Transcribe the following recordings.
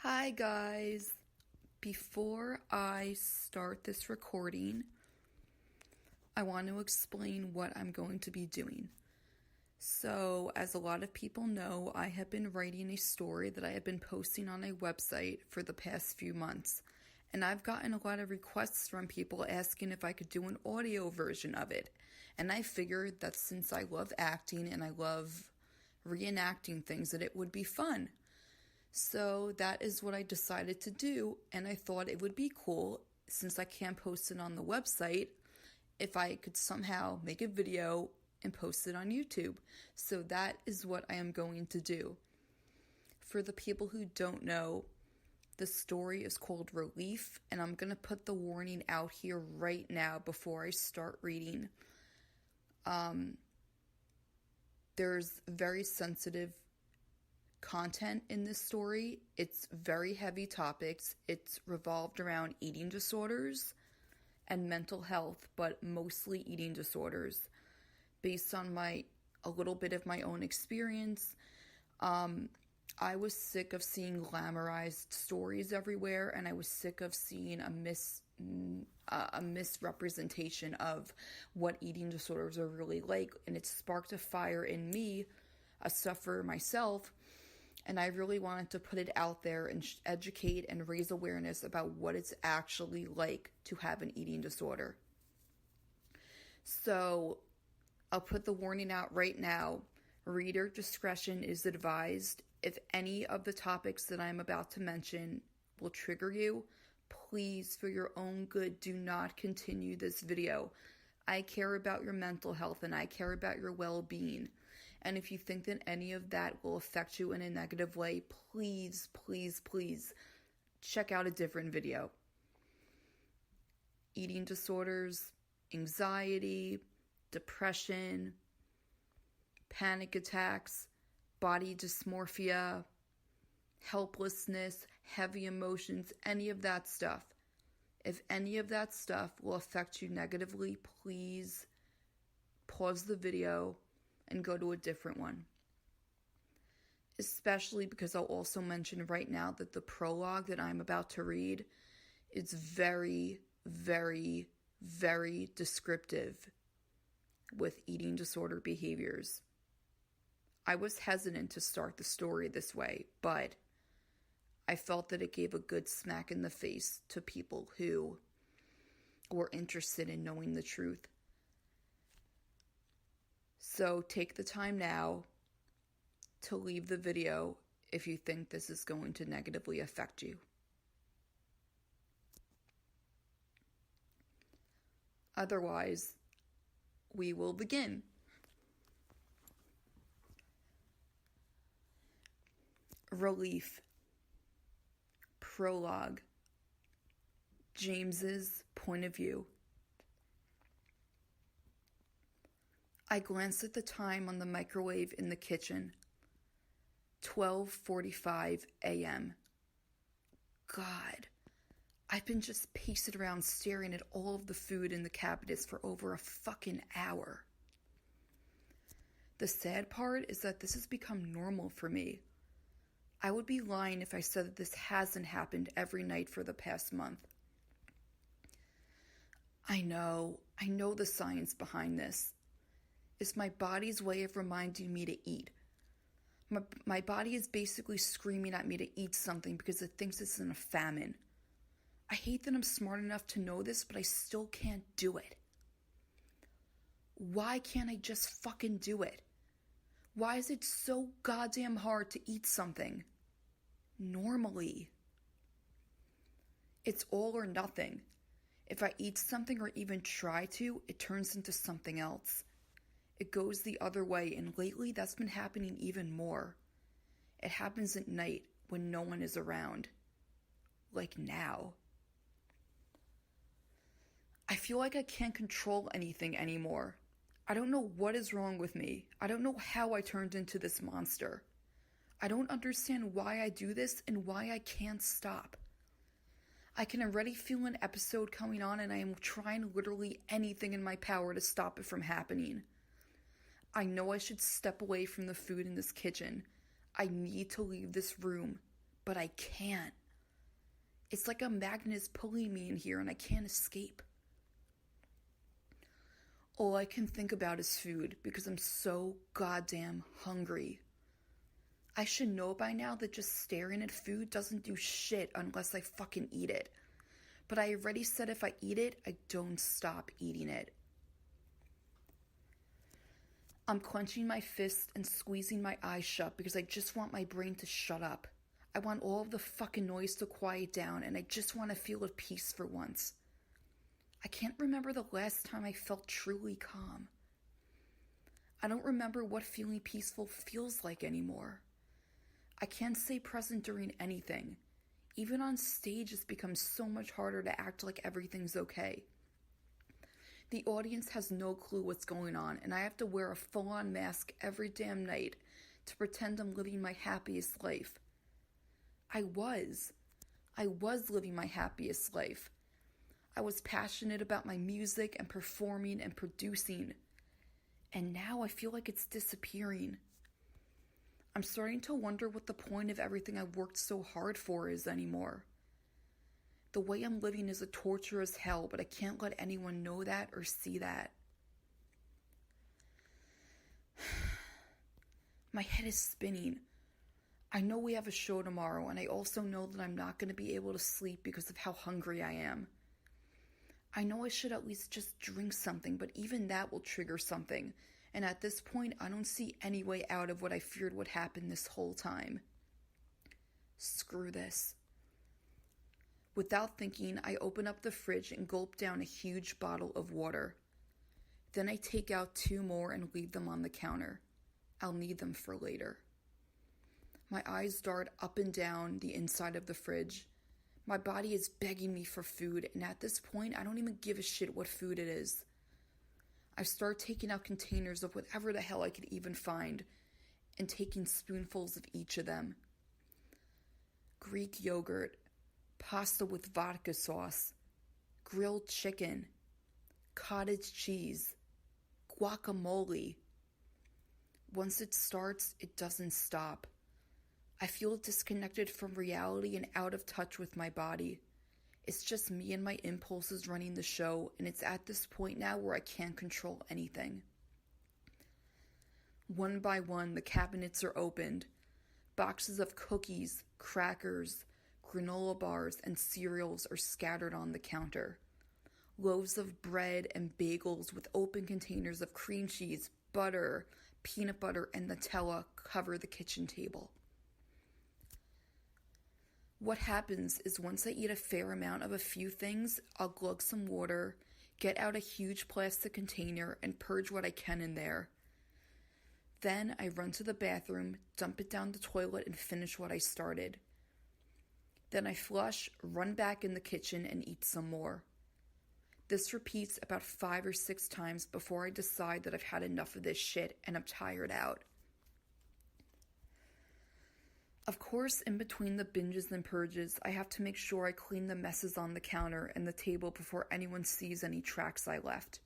Hi guys! Before I start this recording, I want to explain what I'm going to be doing. So, as a lot of people know, I have been writing a story that I have been posting on a website for the past few months. And I've gotten a lot of requests from people asking if I could do an audio version of it. And I figured that since I love acting and I love reenacting things, that it would be fun. So that is what I decided to do, and I thought it would be cool, since I can't post it on the website, if I could somehow make a video and post it on YouTube. So that is what I am going to do. For the people who don't know, the story is called Relief, and I'm going to put the warning out here right now before I start reading. There's very sensitive content in this story. It's very heavy topics. It's revolved around eating disorders and mental health, but mostly eating disorders. Based on a little bit of my own experience, I was sick of seeing glamorized stories everywhere, and I was sick of seeing a misrepresentation of what eating disorders are really like, and it sparked a fire in me, a sufferer myself. And I really wanted to put it out there and educate and raise awareness about what it's actually like to have an eating disorder. So I'll put the warning out right now. Reader discretion is advised. If any of the topics that I'm about to mention will trigger you, please, for your own good, do not continue this video. I care about your mental health and I care about your well-being. And if you think that any of that will affect you in a negative way, please, please, please check out a different video. Eating disorders, anxiety, depression, panic attacks, body dysmorphia, helplessness, heavy emotions, any of that stuff. If any of that stuff will affect you negatively, please pause the video and go to a different one. Especially because I'll also mention right now that the prologue that I'm about to read is very, very, very descriptive with eating disorder behaviors. I was hesitant to start the story this way, but I felt that it gave a good smack in the face to people who were interested in knowing the truth. So take the time now to leave the video if you think this is going to negatively affect you. Otherwise, we will begin. Relief. Prologue. James's point of view. I glanced at the time on the microwave in the kitchen. 12:45 a.m. God, I've been just pacing around staring at all of the food in the cabinets for over a fucking hour. The sad part is that this has become normal for me. I would be lying if I said that this hasn't happened every night for the past month. I know the science behind this. It's my body's way of reminding me to eat. My body is basically screaming at me to eat something because it thinks it's in a famine. I hate that I'm smart enough to know this, but I still can't do it. Why can't I just fucking do it? Why is it so goddamn hard to eat something normally? It's all or nothing. If I eat something or even try to, it turns into something else. It goes the other way, and lately that's been happening even more. It happens at night when no one is around. Like now. I feel like I can't control anything anymore. I don't know what is wrong with me. I don't know how I turned into this monster. I don't understand why I do this and why I can't stop. I can already feel an episode coming on, and I am trying literally anything in my power to stop it from happening. I know I should step away from the food in this kitchen. I need to leave this room. but I can't. It's like a magnet is pulling me in here and I can't escape. All I can think about is food because I'm so goddamn hungry. I should know by now that just staring at food doesn't do shit unless I fucking eat it. But I already said if I eat it, I don't stop eating it. I'm clenching my fist and squeezing my eyes shut because I just want my brain to shut up. I want all of the fucking noise to quiet down and I just want to feel at peace for once. I can't remember the last time I felt truly calm. I don't remember what feeling peaceful feels like anymore. I can't stay present during anything. Even on stage, it's become so much harder to act like everything's okay. The audience has no clue what's going on, and I have to wear a full-on mask every damn night to pretend I'm living my happiest life. I was living my happiest life. I was passionate about my music and performing and producing. And now I feel like it's disappearing. I'm starting to wonder what the point of everything I worked so hard for is anymore. The way I'm living is a torture as hell, but I can't let anyone know that or see that. My head is spinning. I know we have a show tomorrow, and I also know that I'm not going to be able to sleep because of how hungry I am. I know I should at least just drink something, but even that will trigger something, and at this point, I don't see any way out of what I feared would happen this whole time. Screw this. Without thinking, I open up the fridge and gulp down a huge bottle of water. Then I take out 2 more and leave them on the counter. I'll need them for later. My eyes dart up and down the inside of the fridge. My body is begging me for food, and at this point, I don't even give a shit what food it is. I start taking out containers of whatever the hell I could even find, and taking spoonfuls of each of them. Greek yogurt, pasta with vodka sauce, grilled chicken, cottage cheese, guacamole. Once it starts, it doesn't stop. I feel disconnected from reality and out of touch with my body. It's just me and my impulses running the show, and it's at this point now where I can't control anything. One by one, the cabinets are opened. Boxes of cookies, crackers, granola bars, and cereals are scattered on the counter. Loaves of bread and bagels with open containers of cream cheese, butter, peanut butter, and Nutella cover the kitchen table. What happens is once I eat a fair amount of a few things, I'll glug some water, get out a huge plastic container, and purge what I can in there. Then I run to the bathroom, dump it down the toilet, and finish what I started. Then I flush, run back in the kitchen, and eat some more. This repeats about 5 or 6 times before I decide that I've had enough of this shit and I'm tired out. Of course, in between the binges and purges, I have to make sure I clean the messes on the counter and the table before anyone sees any tracks I left.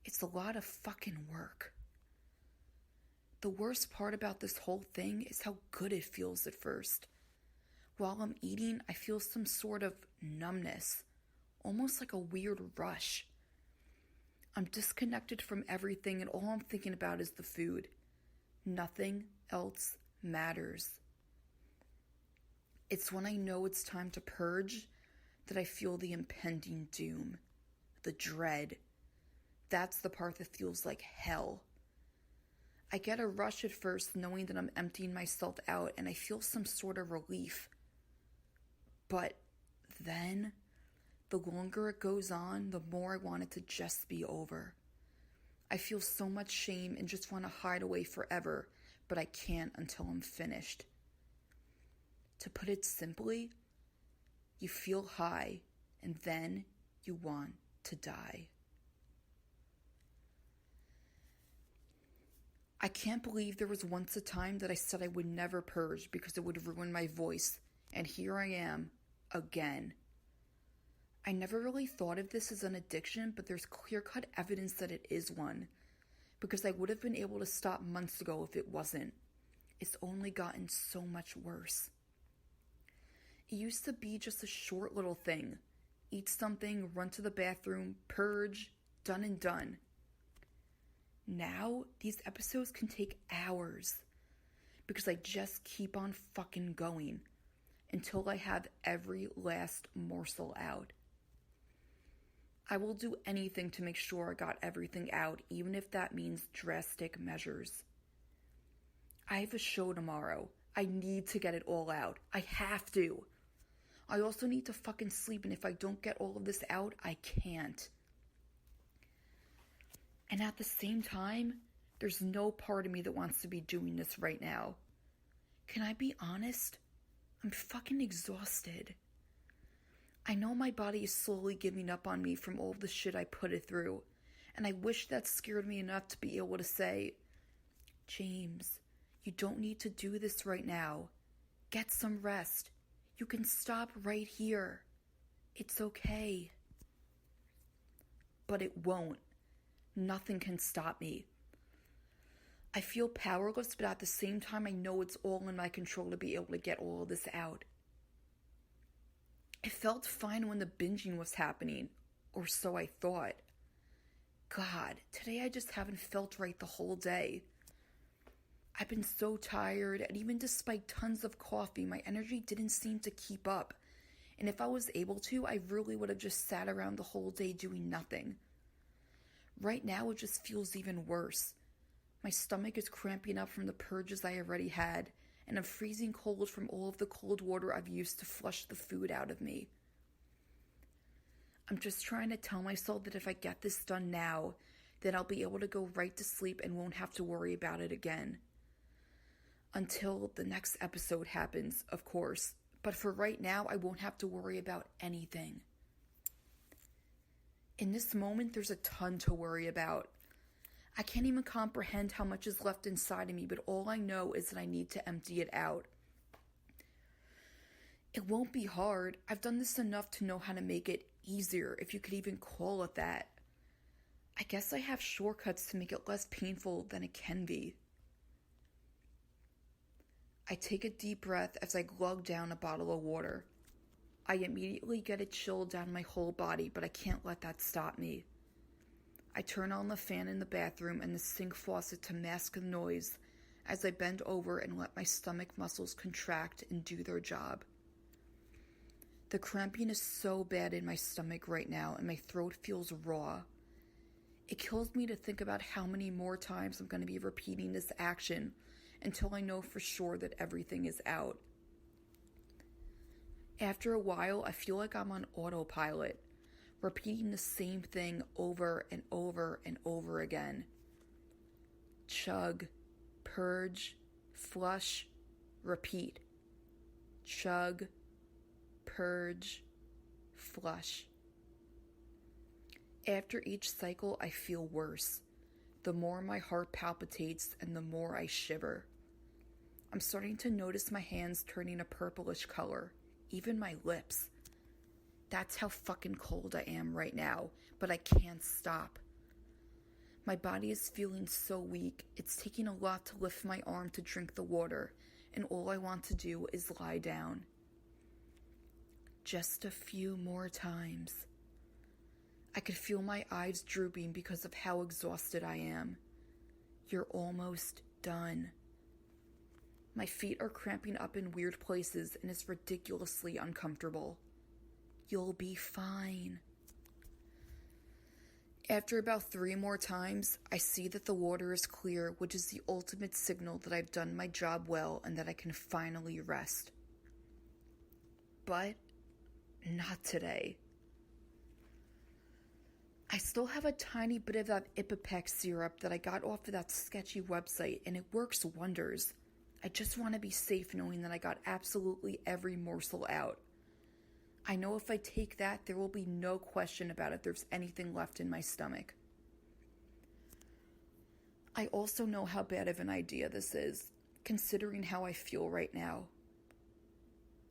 It's a lot of fucking work. The worst part about this whole thing is how good it feels at first. While I'm eating, I feel some sort of numbness, almost like a weird rush. I'm disconnected from everything and all I'm thinking about is the food. Nothing else matters. It's when I know it's time to purge that I feel the impending doom, the dread. That's the part that feels like hell. I get a rush at first knowing that I'm emptying myself out and I feel some sort of relief. But then, the longer it goes on, the more I want it to just be over. I feel so much shame and just want to hide away forever, but I can't until I'm finished. To put it simply, you feel high, and then you want to die. I can't believe there was once a time that I said I would never purge because it would ruin my voice, and here I am, again. I never really thought of this as an addiction, but there's clear-cut evidence that it is one, because I would have been able to stop months ago if it wasn't. It's only gotten so much worse. It used to be just a short little thing. Eat something, run to the bathroom, purge, done and done. Now, these episodes can take hours because I just keep on fucking going until I have every last morsel out. I will do anything to make sure I got everything out, even if that means drastic measures. I have a show tomorrow. I need to get it all out. I have to. I also need to fucking sleep, and if I don't get all of this out, I can't. And at the same time, there's no part of me that wants to be doing this right now. Can I be honest? I'm fucking exhausted. I know my body is slowly giving up on me from all of the shit I put it through, and I wish that scared me enough to be able to say, James, you don't need to do this right now. Get some rest. You can stop right here. It's okay. But it won't. Nothing can stop me. I feel powerless, but at the same time, I know it's all in my control to be able to get all of this out. It felt fine when the binging was happening, or so I thought. God, today I just haven't felt right the whole day. I've been so tired, and even despite tons of coffee, my energy didn't seem to keep up. And if I was able to, I really would have just sat around the whole day doing nothing. Right now, it just feels even worse. My stomach is cramping up from the purges I already had, and I'm freezing cold from all of the cold water I've used to flush the food out of me. I'm just trying to tell myself that if I get this done now, then I'll be able to go right to sleep and won't have to worry about it again. Until the next episode happens, of course, but for right now, I won't have to worry about anything. In this moment, there's a ton to worry about. I can't even comprehend how much is left inside of me, but all I know is that I need to empty it out. It won't be hard. I've done this enough to know how to make it easier, if you could even call it that. I guess I have shortcuts to make it less painful than it can be. I take a deep breath as I glug down a bottle of water. I immediately get a chill down my whole body, but I can't let that stop me. I turn on the fan in the bathroom and the sink faucet to mask the noise as I bend over and let my stomach muscles contract and do their job. The cramping is so bad in my stomach right now, and my throat feels raw. It kills me to think about how many more times I'm going to be repeating this action until I know for sure that everything is out. After a while, I feel like I'm on autopilot, repeating the same thing over and over and over again. Chug, purge, flush, repeat. Chug, purge, flush. After each cycle, I feel worse. The more my heart palpitates and the more I shiver. I'm starting to notice my hands turning a purplish color, even my lips. That's how fucking cold I am right now, but I can't stop. My body is feeling so weak, it's taking a lot to lift my arm to drink the water, and all I want to do is lie down. Just a few more times. I could feel my eyes drooping because of how exhausted I am. You're almost done. My feet are cramping up in weird places and it's ridiculously uncomfortable. You'll be fine. After about 3 more times, I see that the water is clear, which is the ultimate signal that I've done my job well and that I can finally rest. But not today. I still have a tiny bit of that Ipecac syrup that I got off of that sketchy website, and it works wonders. I just want to be safe knowing that I got absolutely every morsel out. I know if I take that, there will be no question about if there's anything left in my stomach. I also know how bad of an idea this is, considering how I feel right now.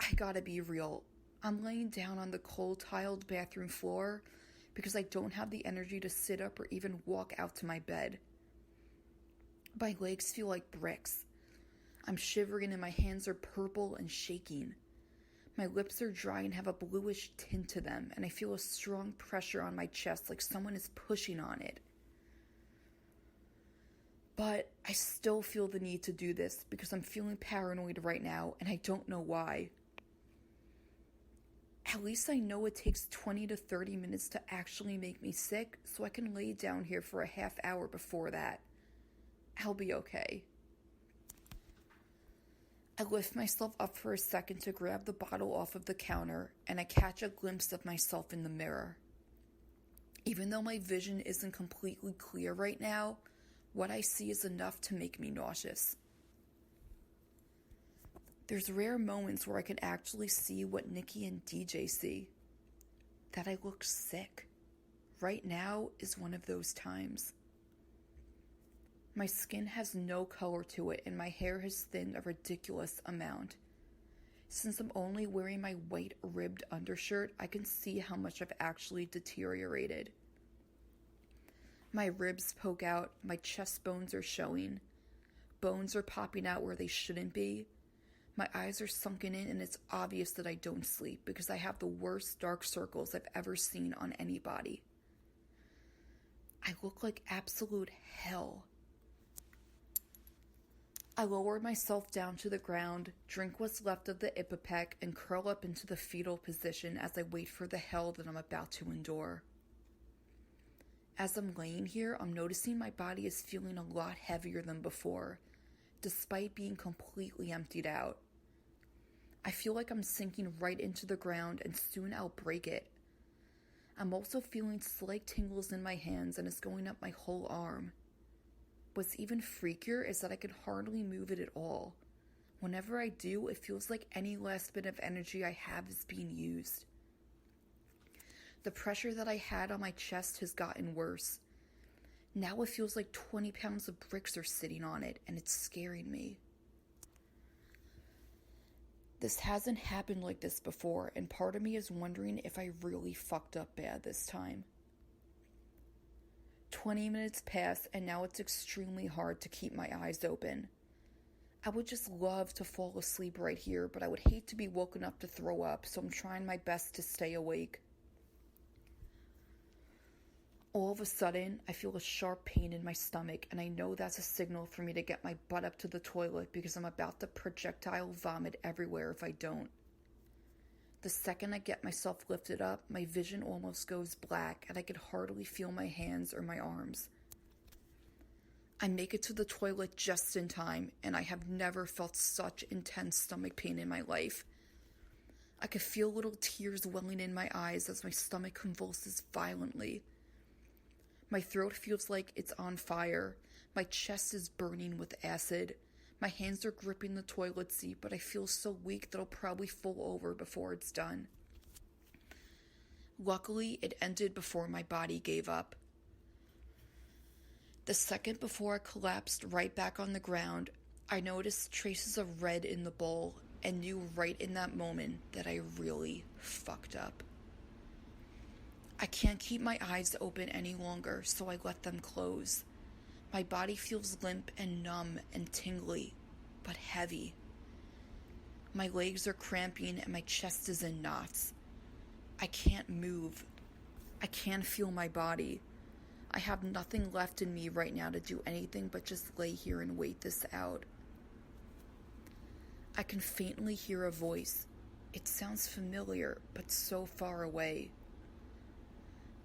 I gotta be real. I'm laying down on the cold tiled bathroom floor because I don't have the energy to sit up or even walk out to my bed. My legs feel like bricks. I'm shivering and my hands are purple and shaking. My lips are dry and have a bluish tint to them, and I feel a strong pressure on my chest like someone is pushing on it. But I still feel the need to do this because I'm feeling paranoid right now and I don't know why. At least I know it takes 20 to 30 minutes to actually make me sick, so I can lay down here for a half hour before that. I'll be okay. I lift myself up for a second to grab the bottle off of the counter, and I catch a glimpse of myself in the mirror. Even though my vision isn't completely clear right now, what I see is enough to make me nauseous. There's rare moments where I can actually see what Nikki and DJ see. That I look sick. Right now is one of those times. My skin has no color to it and my hair has thinned a ridiculous amount. Since I'm only wearing my white ribbed undershirt, I can see how much I've actually deteriorated. My ribs poke out, my chest bones are showing. Bones are popping out where they shouldn't be. My eyes are sunken in and it's obvious that I don't sleep because I have the worst dark circles I've ever seen on anybody. I look like absolute hell. I lower myself down to the ground, drink what's left of the Ipecac, and curl up into the fetal position as I wait for the hell that I'm about to endure. As I'm laying here, I'm noticing my body is feeling a lot heavier than before, despite being completely emptied out. I feel like I'm sinking right into the ground and soon I'll break it. I'm also feeling slight tingles in my hands and it's going up my whole arm. What's even freakier is that I can hardly move it at all. Whenever I do, it feels like any last bit of energy I have is being used. The pressure that I had on my chest has gotten worse. Now it feels like 20 pounds of bricks are sitting on it, and it's scaring me. This hasn't happened like this before, and part of me is wondering if I really fucked up bad this time. 20 minutes pass, and now it's extremely hard to keep my eyes open. I would just love to fall asleep right here, but I would hate to be woken up to throw up, so I'm trying my best to stay awake. All of a sudden, I feel a sharp pain in my stomach, and I know that's a signal for me to get my butt up to the toilet because I'm about to projectile vomit everywhere if I don't. The second I get myself lifted up, my vision almost goes black, and I can hardly feel my hands or my arms. I make it to the toilet just in time, and I have never felt such intense stomach pain in my life. I can feel little tears welling in my eyes as my stomach convulses violently. My throat feels like it's on fire. My chest is burning with acid. My hands are gripping the toilet seat, but I feel so weak that I'll probably fall over before it's done. Luckily, it ended before my body gave up. The second before I collapsed right back on the ground, I noticed traces of red in the bowl and knew right in that moment that I really fucked up. I can't keep my eyes open any longer, so I let them close. My body feels limp and numb and tingly, but heavy. My legs are cramping and my chest is in knots. I can't move. I can't feel my body. I have nothing left in me right now to do anything but just lay here and wait this out. I can faintly hear a voice. It sounds familiar, but so far away.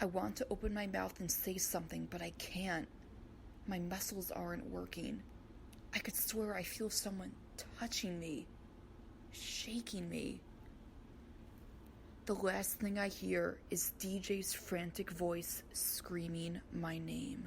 I want to open my mouth and say something, but I can't. My muscles aren't working. I could swear I feel someone touching me, shaking me. The last thing I hear is DJ's frantic voice screaming my name.